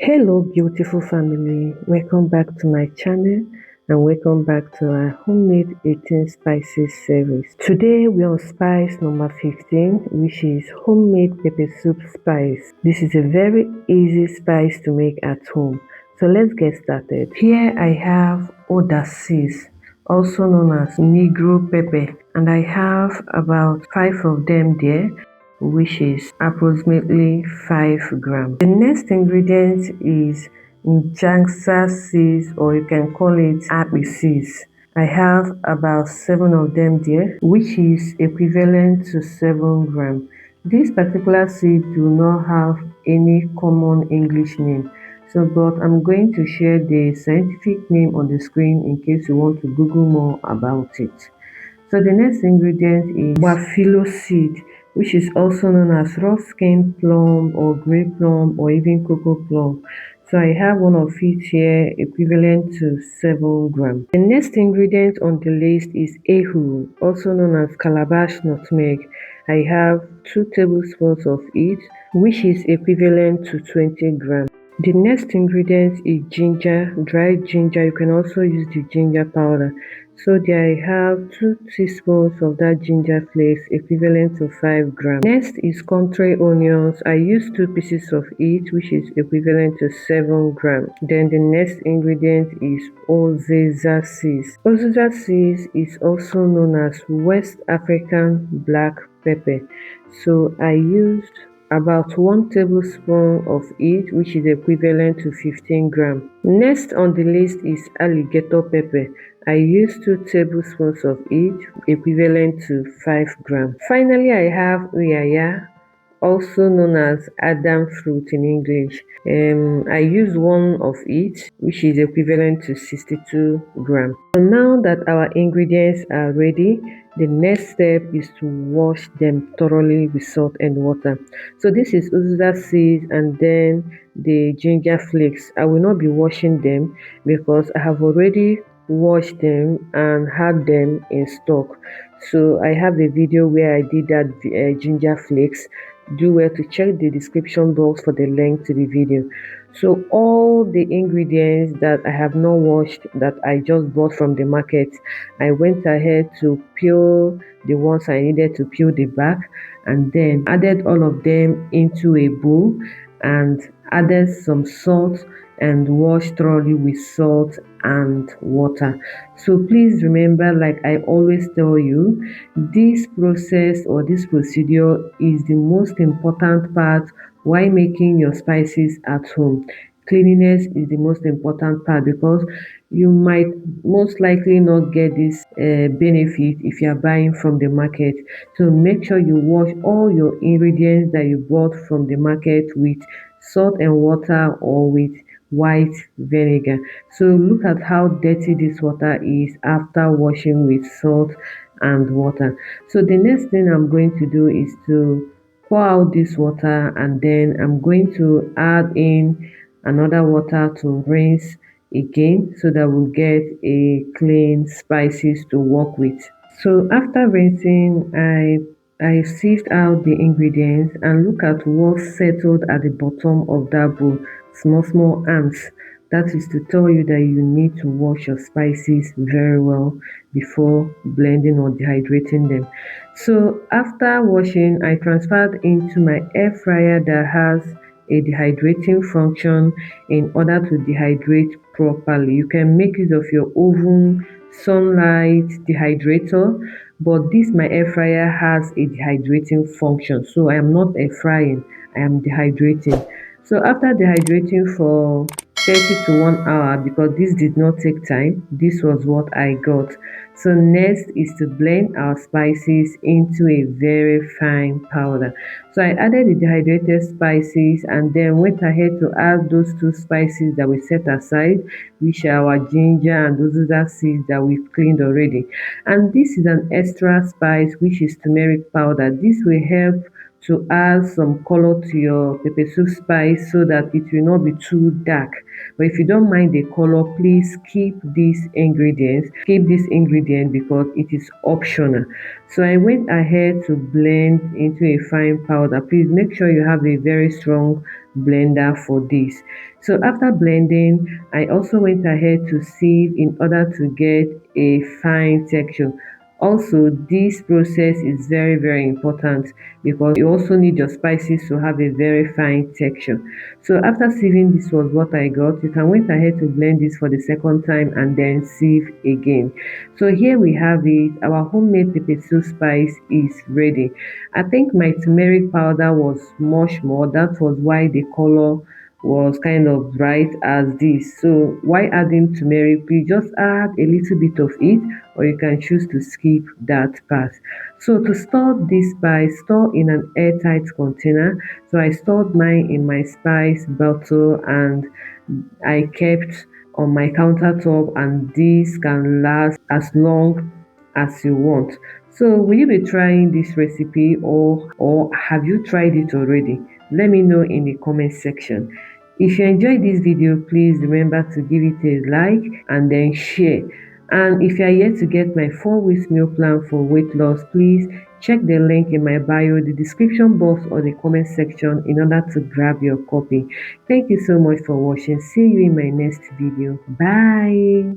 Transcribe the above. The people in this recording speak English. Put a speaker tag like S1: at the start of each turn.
S1: Hello beautiful family, welcome back to my channel and welcome back to our homemade 18 spices series. Today we're on spice number 15, which is homemade pepper soup spice. This is a very easy spice to make at home, so let's get started. Here I have Uziza Seeds, also known as Negro pepper, and I have about 5 of them there, which is approximately 5 grams. The next ingredient is Njangsa Seeds, or you can call it Apple Seeds. I have about 7 of them there, which is equivalent to 7 grams. This particular seed do not have any common English name, but I'm going to share the scientific name on the screen in case you want to Google more about it. So the next ingredient is Gbafilo seed, which is also known as rough skin plum or grey plum or even cocoa plum. So I have one of it here equivalent to 7 grams. The next ingredient on the list is Ehuru, also known as Calabash Nutmeg. I have 2 tablespoons of it, which is equivalent to 20 grams. The next ingredient is ginger, dried ginger. You can also use the ginger powder. So there I have 2 teaspoons of that ginger flakes equivalent to 5 grams. Next is country onions. I use 2 pieces of it, which is equivalent to 7 grams. Then the next ingredient is Uziza Seeds. Uziza Seeds is also known as West African black pepper. So I used about 1 tablespoon of it, which is equivalent to 15 grams. Next on the list is alligator pepper. I used 2 tablespoons of it, equivalent to 5 grams. Finally, I have Uyayak, also known as Adam fruit in English. I use 1 of it, which is equivalent to 62 grams. So now that our ingredients are ready, the next step is to wash them thoroughly with salt and water. So this is Uziza seeds and then the ginger flakes. I will not be washing them because I have already washed them and had them in stock. So I have a video where I did that ginger flakes. Do well to check the description box for the link to the video. So all the ingredients that I have not washed, that I just bought from the market, I went ahead to peel the ones I needed to peel the back, and then added all of them into a bowl and added some salt and washed thoroughly with salt and water. So please remember, like I always tell you, this process or this procedure is the most important part while making your spices at home. Cleanliness is the most important part because you might most likely not get this benefit if you are buying from the market. So make sure you wash all your ingredients that you bought from the market with salt and water or with white vinegar. So look at how dirty this water is after washing with salt and water. So the next thing I'm going to do is to pour out this water, and then I'm going to add in another water to rinse again so that we'll get a clean spices to work with. So after rinsing, I sieved out the ingredients and look at what settled at the bottom of that bowl. Small ants. That is to tell you that you need to wash your spices very well before blending or dehydrating them. So after washing, I transferred into my air fryer that has a dehydrating function in order to dehydrate properly. You can make use of your oven, sunlight dehydrator, but this my air fryer has a dehydrating function, so I am not air frying, I am dehydrating. So after dehydrating for 30 to 1 hour, because this did not take time, this was what I got. So next is to blend our spices into a very fine powder. So I added the dehydrated spices and then went ahead to add those 2 spices that we set aside, which are our ginger and those other seeds that we've cleaned already. And this is an extra spice, which is turmeric powder. This will help to add some color to your pepper soup spice so that it will not be too dark. But if you don't mind the color, please keep these ingredients. Keep this ingredient because it is optional. So I went ahead to blend into a fine powder. Please make sure you have a very strong blender for this. So after blending, I also went ahead to sieve in order to get a fine texture. Also, this process is very important because you also need your spices to have a very fine texture. So after sieving, this was what I got. You can went ahead to blend this for the second time and then sieve again. So here we have it. Our homemade pepper soup spice is ready. I think my turmeric powder was much more. That was why the color was kind of bright as this. So why adding turmeric? Please just add a little bit of it, or you can choose to skip that part. So to store this spice, store in an airtight container. So I stored mine in my spice bottle and I kept on my countertop, and this can last as long as you want. So will you be trying this recipe, or have you tried it already? Let me know in the comment section. If you enjoyed this video, please remember to give it a like and then share. And if you are yet to get my 4 weeks meal plan for weight loss, please check the link in my bio, the description box, or the comment section in order to grab your copy. Thank you so much for watching. See you in my next video. Bye.